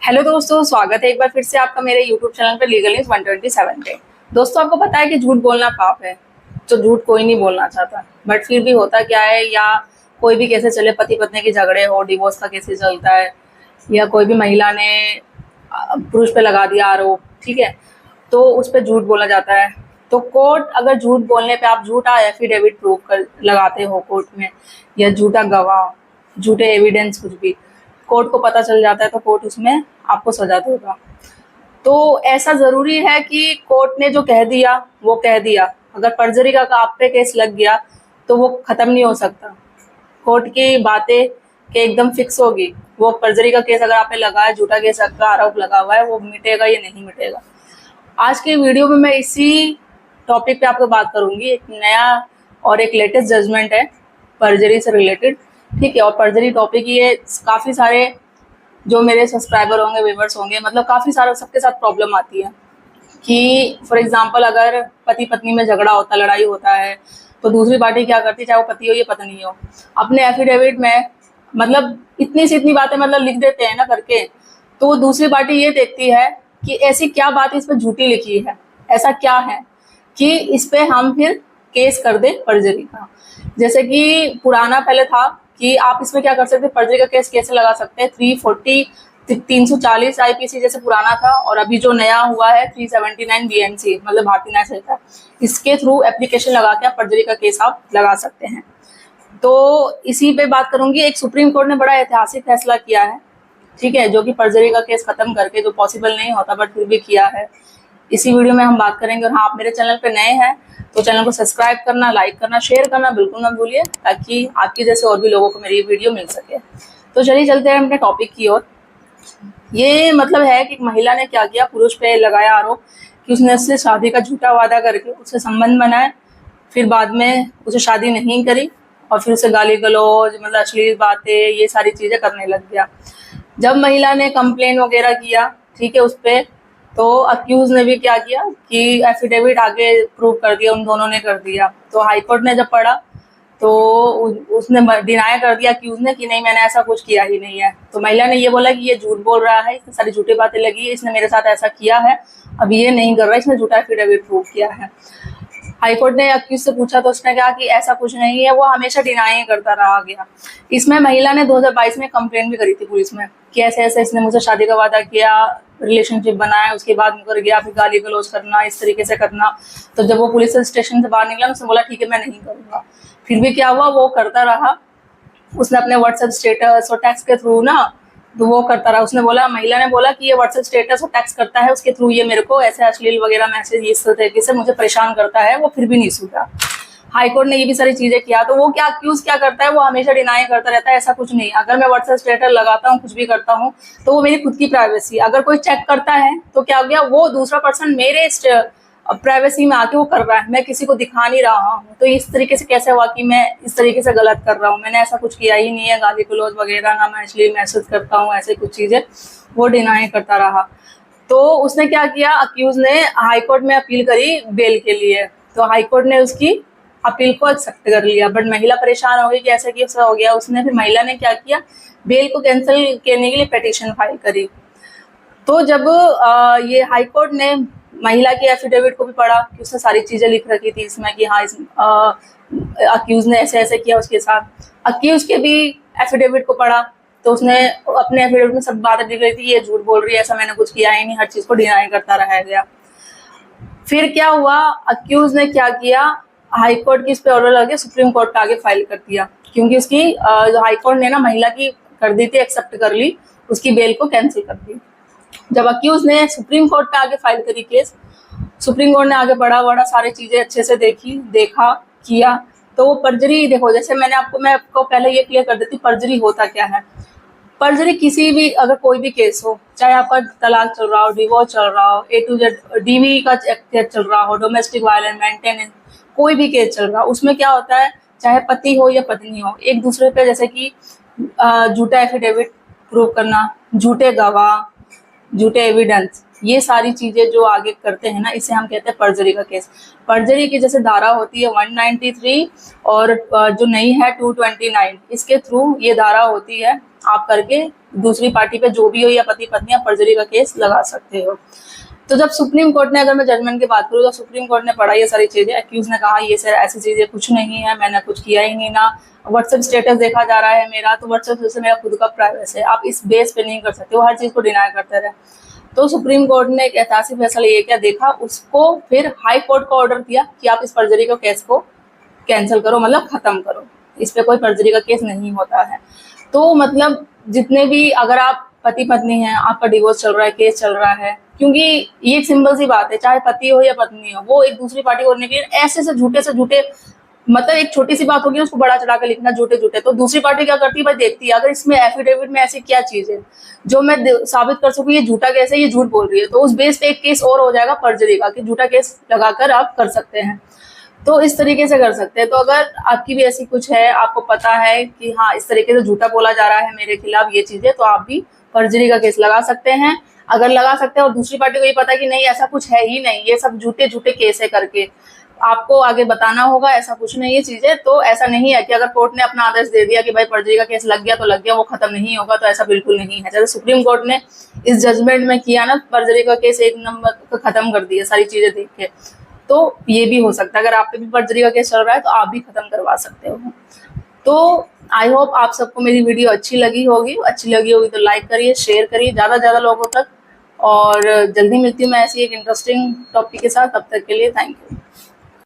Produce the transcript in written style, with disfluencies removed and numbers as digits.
Hello दोस्तों, स्वागत है एक बार फिर से आपका मेरे यूट्यूब चैनल पर लीगल न्यूज 127 पे। दोस्तों, आपको पता है कि झूठ बोलना पाप है। तो झूठ कोई नहीं बोलना चाहता, बट फिर भी होता क्या है, या कोई भी कैसे चले, पति पत्नी के झगड़े हो, डिवोर्स का कैसे चलता है, या कोई भी महिला ने पुरुष पे लगा दिया आरोप, ठीक है, तो उस पर झूठ बोला जाता है। तो कोर्ट अगर झूठ बोलने पे आप झूठा एफिडेविट प्रूव कर लगाते हो कोर्ट में, या झूठा गवाह, झूठे एविडेंस, कुछ भी कोर्ट को पता चल जाता है, तो कोर्ट उसमें आपको सजा देगा। तो ऐसा जरूरी है कि कोर्ट ने जो कह दिया वो कह दिया। अगर पर्जरी का आप पे केस लग गया तो वो खत्म नहीं हो सकता। कोर्ट की बातें कि एकदम फिक्स होगी। वो पर्जरी का केस अगर आप पे लगा है, झूठा केस का आरोप लगा हुआ है, वो मिटेगा या नहीं मिटेगा। आज की वीडियो में मैं इसी टॉपिक पे आपको बात करूंगी। एक नया और एक लेटेस्ट जजमेंट है पर्जरी से रिलेटेड, ठीक है। और पर्जरी टॉपिक ये काफी सारे जो मेरे सब्सक्राइबर होंगे, व्यूअर्स होंगे, मतलब काफी सारे सबके साथ प्रॉब्लम आती है कि फॉर एग्जांपल अगर पति पत्नी में झगड़ा होता, लड़ाई होता है, तो दूसरी पार्टी क्या करती है, चाहे वो पति हो या पत्नी हो, अपने एफिडेविट में मतलब इतनी से इतनी बातें मतलब लिख देते हैं ना करके। तो वो दूसरी पार्टी ये देखती है कि ऐसी क्या बात इस पे झूठी लिखी है, ऐसा क्या है कि इस पे हम फिर केस कर दे पर्जरी का। जैसे कि पुराना पहले था कि आप इसमें क्या कर सकते, पर्जरी का केस कैसे लगा सकते हैं, 340 340 आईपीसी जैसे पुराना था, और अभी जो नया हुआ है 379 बीएनसी मतलब भारतीय न्याय संहिता, इसके थ्रू एप्लीकेशन लगा के आप पर्जरी का केस आप लगा सकते हैं। तो इसी पे बात करूंगी। एक सुप्रीम कोर्ट ने बड़ा ऐतिहासिक फैसला किया है, ठीक है, जो कि पर्जरी का केस खत्म करके, जो पॉसिबल नहीं होता बट फिर भी किया है। इसी वीडियो में हम बात करेंगे। और हाँ, आप मेरे चैनल पे नए हैं तो चैनल को सब्सक्राइब करना, लाइक करना, शेयर करना बिल्कुल मत भूलिए, ताकि आपके जैसे और भी लोगों को मेरी वीडियो मिल सके। तो चलिए चलते हैं अपने टॉपिक की ओर। ये मतलब है कि एक महिला ने क्या किया, पुरुष पे लगाया आरोप कि उसने उससे शादी का झूठा वादा करके उससे संबंध बनाए, फिर बाद में उसे शादी नहीं करी, और फिर उसे गाली गलौज, मतलब अश्लील बातें, ये सारी चीजें करने लग गया। जब महिला ने कंप्लेन वगैरह किया, ठीक है, उस पर, तो अक्यूज ने भी क्या किया कि एफिडेविट आगे प्रूव कर दिया, उन दोनों ने कर दिया। तो हाईकोर्ट ने जब पढ़ा तो उसने डिनाई कर दिया अक्यूज ने कि नहीं, मैंने ऐसा कुछ किया ही नहीं है। तो महिला ने ये बोला कि ये झूठ बोल रहा है, इसने सारी झूठी बातें लगी है, इसने मेरे साथ ऐसा किया है, अब ये नहीं कर रहा, इसने झूठा एफिडेविट प्रूव किया है। हाईकोर्ट ने अक्यूज से पूछा तो उसने कहा कि ऐसा कुछ नहीं है, वो हमेशा डिनाई करता रहा गया। इसमें महिला ने 2022 में कंप्लेन भी करी थी पुलिस में कि ऐसे ऐसे इसने मुझसे शादी का वादा किया, रिलेशनशिप बनाया, उसके बाद मुकर गया, फिर गाली गलौज करना, इस तरीके से करना। तो जब वो पुलिस स्टेशन से बाहर निकला, उसने बोला ठीक है मैं नहीं करूंगा। फिर भी क्या हुआ, वो करता रहा। उसने अपने व्हाट्सएप स्टेटस और टैक्स के थ्रू ना, तो वो करता रहा। उसने बोला, महिला ने बोला कि ये व्हाट्सएप स्टेटस और टैक्स करता है, उसके थ्रू ये मेरे को ऐसे अश्लील वगैरह मैसेज इस तरीके से मुझे परेशान करता है, वो फिर भी नहीं सुधा। हाईकोर्ट ने ये भी सारी चीजें किया। तो वो क्या अक्यूज क्या करता है, वो हमेशा डिनाई करता रहता है, ऐसा कुछ नहीं। अगर मैं व्हाट्सएप स्टेटस लगाता हूँ, कुछ भी करता हूँ, तो वो मेरी खुद की प्राइवेसी। अगर कोई चेक करता है तो क्या हो गया, वो दूसरा पर्सन मेरे प्राइवेसी में आके वो कर रहा है, मैं किसी को दिखा नहीं रहा हूँ। तो इस तरीके से कैसे हुआ कि मैं इस तरीके से गलत कर रहा हूँ, मैंने ऐसा कुछ किया ही नहीं है, गाली गलौज वगैरह ना, मैं इसलिए मैसेज करता हूँ, ऐसे कुछ चीजें वो डिनाई करता रहा। तो उसने क्या किया, अक्यूज ने हाईकोर्ट में अपील करी बेल के लिए। तो हाईकोर्ट ने उसकी अपील को एक्सेप्ट कर लिया, बट महिला परेशान हो गई कि ऐसा कैसा हो गया। उसने फिर महिला ने क्या किया, बेल को कैंसिल करने के लिए पिटीशन फाइल करी। तो जब ये हाईकोर्ट ने महिला की एफिडेविट को भी पढ़ा कि उसने सारी चीजें लिख रखी थी इसमें कि हाँ इस अक्यूज ने ऐसे ऐसे किया उसके साथ, अक्यूज के भी एफिडेविट को पढ़ा, तो उसने अपने एफिडेविट में सब बातें लिख रही थी, ये झूठ बोल रही है, ऐसा मैंने कुछ किया ही नहीं, हर चीज को डिनाई करता रहा गया। फिर क्या हुआ, अक्यूज ने क्या किया, हाईकोर्ट की इस पे ऑर्डर लगे, सुप्रीम कोर्ट का आगे फाइल कर दिया, क्योंकि उसकी हाईकोर्ट ने ना महिला की कर दी थी, एक्सेप्ट कर ली, उसकी बेल को कैंसिल कर दी। जब अक्यूज ने सुप्रीम कोर्ट पे आगे फाइल करी केस, सुप्रीम कोर्ट ने आगे बड़ा सारी चीजें अच्छे से देखा किया। तो वो पर्जरी देखो, जैसे मैं आपको पहले ये क्लियर कर देती हूँ पर्जरी होता क्या है। पर्जरी किसी भी, अगर कोई भी केस हो, चाहे आपका तलाक चल रहा हो, डिवोर्स चल रहा हो, A to Z डीवी का केस चल रहा हो, डोमेस्टिक वायलेंस, मेंटेनेंस, कोई भी केस चल रहा हो, उसमें क्या होता है, चाहे पति हो या पत्नी हो, एक दूसरे पे जैसे कि झूठा एफिडेविट प्रूव करना, झूठे गवाह, झूठे एविडेंस, ये सारी चीजें जो आगे करते हैं ना, इसे हम कहते हैं पर्जरी का केस। पर्जरी की जैसे धारा होती है 193 और जो नई है 229, इसके थ्रू ये धारा होती है, आप करके दूसरी पार्टी पे जो भी हो या पति पत्नी, आप पर्जरी का केस लगा सकते हो। तो जब सुप्रीम कोर्ट ने, अगर मैं जजमेंट की बात करूँ, तो सुप्रीम कोर्ट ने पढ़ा ये सारी चीजें, एक्यूज ने कहा ये सर ऐसी चीजें कुछ नहीं है, मैंने कुछ किया ही नहीं ना, व्हाट्सएप स्टेटस देखा जा रहा है मेरा, तो व्हाट्सएप से मेरा खुद का प्राइवेसी है, आप इस बेस पे नहीं कर सकते, वो हर चीज को डिनाई करते रहे। तो सुप्रीम कोर्ट ने एक ऐतिहासिक फैसला ये क्या देखा, उसको फिर हाई कोर्ट को ऑर्डर दिया कि आप इस पर्जरी के केस को कैंसिल करो, मतलब खत्म करो, इस पे कोई पर्जरी का केस नहीं होता है। तो मतलब जितने भी, अगर आप पति पत्नी हैं, आपका डिवोर्स चल रहा है, केस चल रहा है, क्योंकि ये एक सिंपल सी बात है, चाहे पति हो या पत्नी हो, वो एक दूसरी पार्टी को करने के लिए ऐसे से झूठे, मतलब एक छोटी सी बात होगी उसको बड़ा चढ़ा के लिखना, झूठे झूठे। तो दूसरी पार्टी क्या करती है भाई, देखती है अगर इसमें एफिडेविट में ऐसी क्या चीज है जो मैं साबित कर सकूं ये झूठा केस है, ये झूठ बोल रही है, तो उस बेस पे एक केस और हो जाएगा पर्जरी का, कि झूठा केस लगाकर आप कर सकते हैं। तो इस तरीके से कर सकते हैं। तो अगर आपकी भी ऐसी कुछ है, आपको पता है कि हाँ इस तरीके से झूठा बोला जा रहा है मेरे खिलाफ ये चीजें, तो आप भी पर्जरी का केस लगा सकते हैं। अगर लगा सकते हैं और दूसरी पार्टी को ये पता है कि नहीं ऐसा कुछ है ही नहीं, ये सब झूठे झूठे केस है करके, आपको आगे बताना होगा ऐसा कुछ नहीं है चीजें। तो ऐसा नहीं है कि अगर कोर्ट ने अपना आदेश दे दिया कि भाई पर्जरी का केस लग गया तो लग गया, वो खत्म नहीं होगा, तो ऐसा बिल्कुल नहीं है। जैसे सुप्रीम कोर्ट ने इस जजमेंट में किया ना, पर्जरी का केस एक नंबर खत्म कर दिया सारी चीजें देख के, तो ये भी हो सकता है। अगर आप पे भी पर्जरी का केस चल रहा है तो आप भी खत्म करवा सकते हो। तो आई होप आप सबको मेरी वीडियो अच्छी लगी होगी तो लाइक करिए, शेयर करिए ज्यादा से ज्यादा लोगों तक, और जल्दी मिलती हूँ मैं ऐसी एक इंटरेस्टिंग टॉपिक के साथ। तब तक के लिए थैंक यू।